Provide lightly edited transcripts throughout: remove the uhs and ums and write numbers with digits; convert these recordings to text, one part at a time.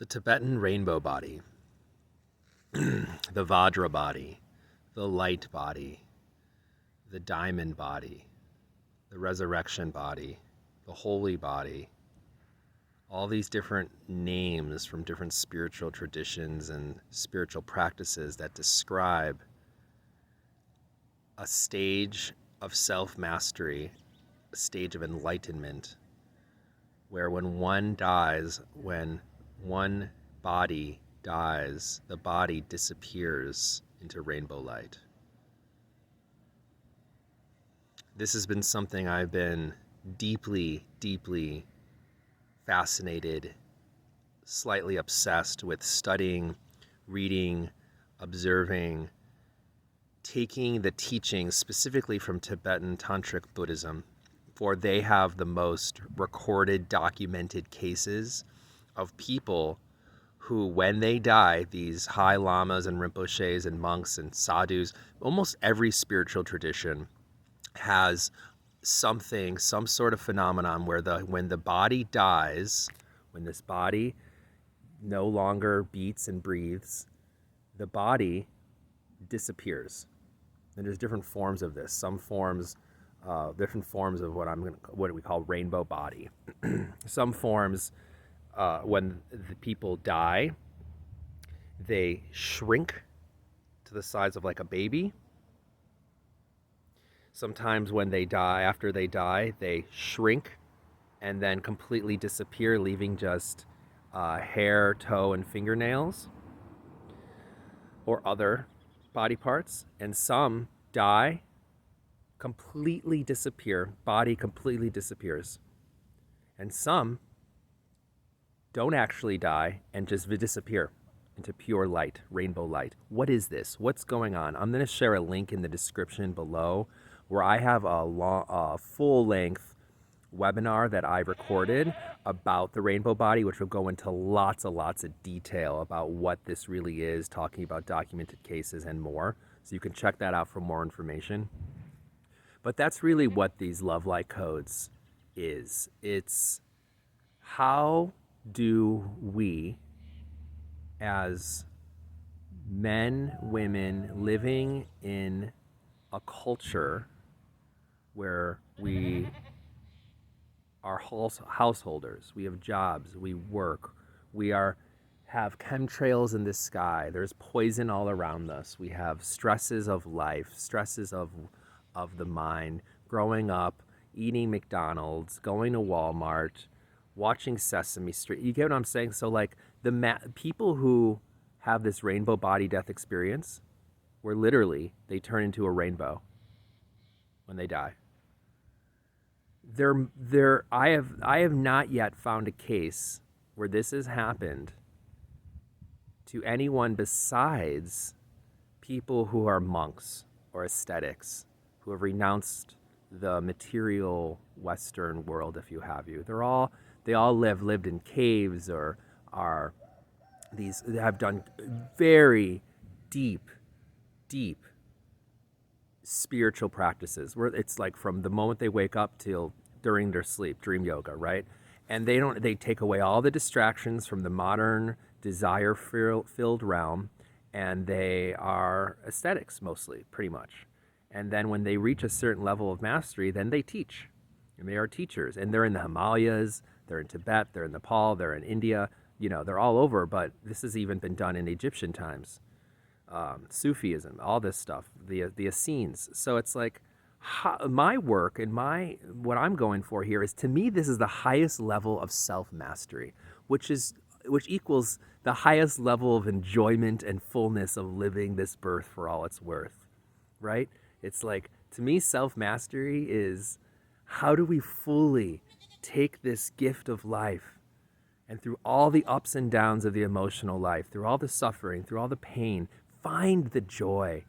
The Tibetan rainbow body, the Vajra body, the light body, the diamond body, the resurrection body, the holy body, all these different names from different spiritual traditions and spiritual practices that describe a stage of self-mastery, a stage of enlightenment, where when one dies, when one body dies, the body disappears into rainbow light. This has been something I've been deeply, deeply fascinated, slightly obsessed with studying, reading, observing, taking the teachings specifically from Tibetan Tantric Buddhism, for they have the most recorded, documented cases of people who, when they die, these high lamas and rinpoches and monks and sadhus, almost every spiritual tradition has something, some sort of phenomenon where when the body dies, when this body no longer beats and breathes, the body disappears. And there's different forms of this. Some forms, different forms of what we call rainbow body. Some forms, when the people die, they shrink to the size of like a baby. Sometimes when they die, after they die, they shrink and then completely disappear, leaving just hair, toe, and fingernails or other body parts. And some die, completely disappear, body completely disappears. And some don't actually die and just disappear into pure light, rainbow light. What is this? What's going on? I'm going to share a link in the description below where I have a full-length webinar that I recorded about the rainbow body, which will go into lots of detail about what this really is, talking about documented cases and more. So you can check that out for more information. But that's really what these love light codes is. It's how do we, as men, women, living in a culture where we are householders, we have jobs, we work, we have chemtrails in the sky, there's poison all around us, we have stresses of life, stresses of the mind, growing up, eating McDonald's, going to Walmart, watching Sesame Street. You get what I'm saying? So like people who have this rainbow body death experience, where literally they turn into a rainbow when they die. I have not yet found a case where this has happened to anyone besides people who are monks or ascetics, who have renounced the material Western world, if you have you. They all lived in caves or have done very deep spiritual practices where it's like from the moment they wake up till during their sleep, dream yoga, right? And they take away all the distractions from the modern desire filled realm, and they are ascetics mostly, pretty much. And then when they reach a certain level of mastery, then they teach. And they are teachers. And they're in the Himalayas, they're in Tibet, they're in Nepal, they're in India. You know, they're all over, but this has even been done in Egyptian times. Sufism, all this stuff, the Essenes. So it's like my work and what I'm going for here is, to me, this is the highest level of self-mastery, which equals the highest level of enjoyment and fullness of living this birth for all it's worth, right? It's like, to me, self-mastery is how do we fully take this gift of life and through all the ups and downs of the emotional life, through all the suffering, through all the pain, find the joy,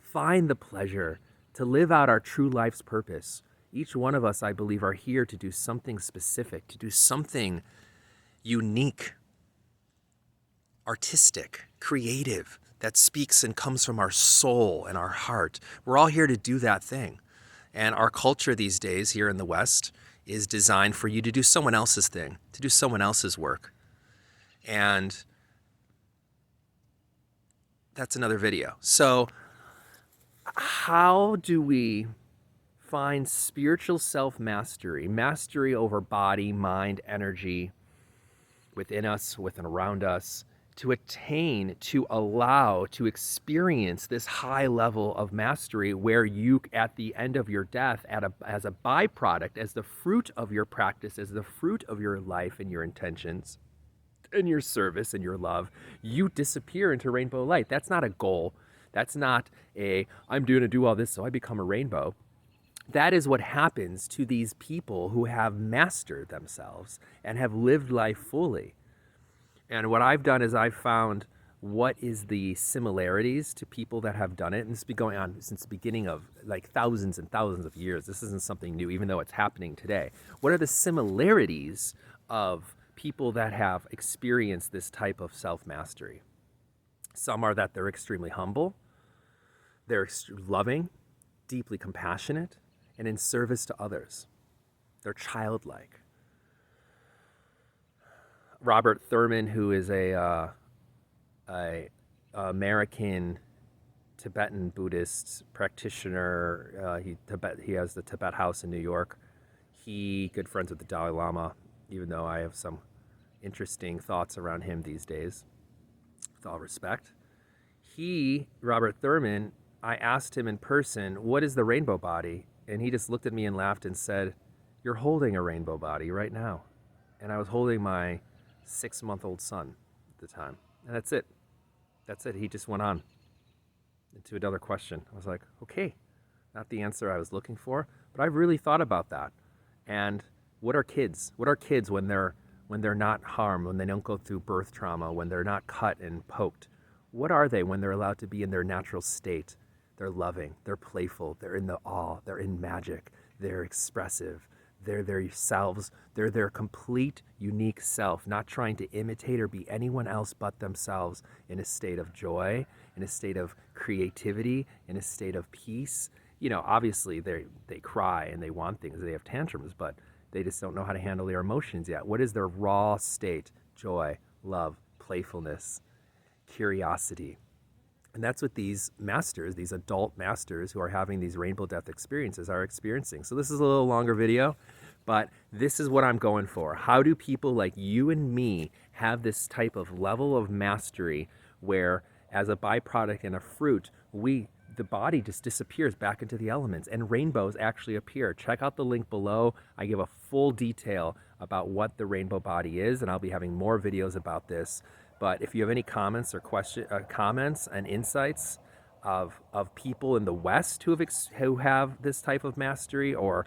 find the pleasure, to live out our true life's purpose. Each one of us, I believe, are here to do something specific, to do something unique, artistic, creative, that speaks and comes from our soul and our heart. We're all here to do that thing. And our culture these days here in the West is designed for you to do someone else's thing, to do someone else's work. And that's another video. So how do we find spiritual self-mastery, mastery over body, mind, energy within us, within around us, to attain, to allow, to experience this high level of mastery where you, at the end of your death, as a byproduct, as the fruit of your practice, as the fruit of your life and your intentions and your service and your love, you disappear into rainbow light. That's not a goal. That's not I'm going to do all this so I become a rainbow. That is what happens to these people who have mastered themselves and have lived life fully. And what I've done is I've found what is the similarities to people that have done it. And this has been going on since the beginning of like thousands and thousands of years. This isn't something new, even though it's happening today. What are the similarities of people that have experienced this type of self-mastery? Some are that they're extremely humble, they're loving, deeply compassionate, and in service to others. They're childlike. Robert Thurman, who is a American Tibetan Buddhist practitioner, he has the Tibet House in New York. Good friends with the Dalai Lama, even though I have some interesting thoughts around him these days, with all respect. Robert Thurman, I asked him in person, what is the rainbow body? And he just looked at me and laughed and said, you're holding a rainbow body right now. And I was holding my 6-month-old son at the time. And that's it. That's it. He just went on into another question. I was like, okay, not the answer I was looking for, but I've really thought about that. And what are kids? What are kids when they're not harmed, when they don't go through birth trauma, when they're not cut and poked? What are they when they're allowed to be in their natural state? They're loving, they're playful, they're in the awe, they're in magic, they're expressive, they're their selves, they're their complete, unique self, not trying to imitate or be anyone else but themselves, in a state of joy, in a state of creativity, in a state of peace. You know, obviously they cry and they want things, they have tantrums, but they just don't know how to handle their emotions yet. What is their raw state? Joy, love, playfulness, curiosity. And that's what these masters, these adult masters who are having these rainbow death experiences are experiencing. So this is a little longer video, but this is what I'm going for. How do people like you and me have this type of level of mastery where, as a byproduct and a fruit, the body just disappears back into the elements and rainbows actually appear? Check out the link below. I give a full detail about what the rainbow body is, and I'll be having more videos about this. But if you have any comments or comments and insights of people in the West who have this type of mastery, or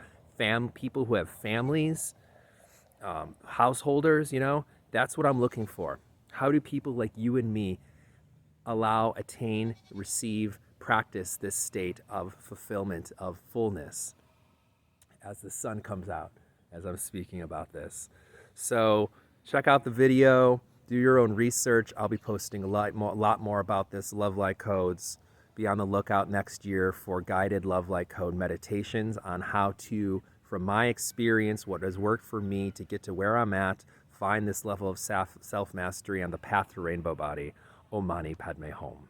people who have families, householders, that's what I'm looking for. How do people like you and me attain, receive, practice this state of fulfillment, of fullness, as the sun comes out, as I'm speaking about this? So check out the video. Do your own research. I'll be posting a lot more about this, love light codes. Be on the lookout next year for guided love light code meditations on how to, from my experience, what has worked for me to get to where I'm at, find this level of self-mastery on the path to rainbow body. Om Mani Padme Hum.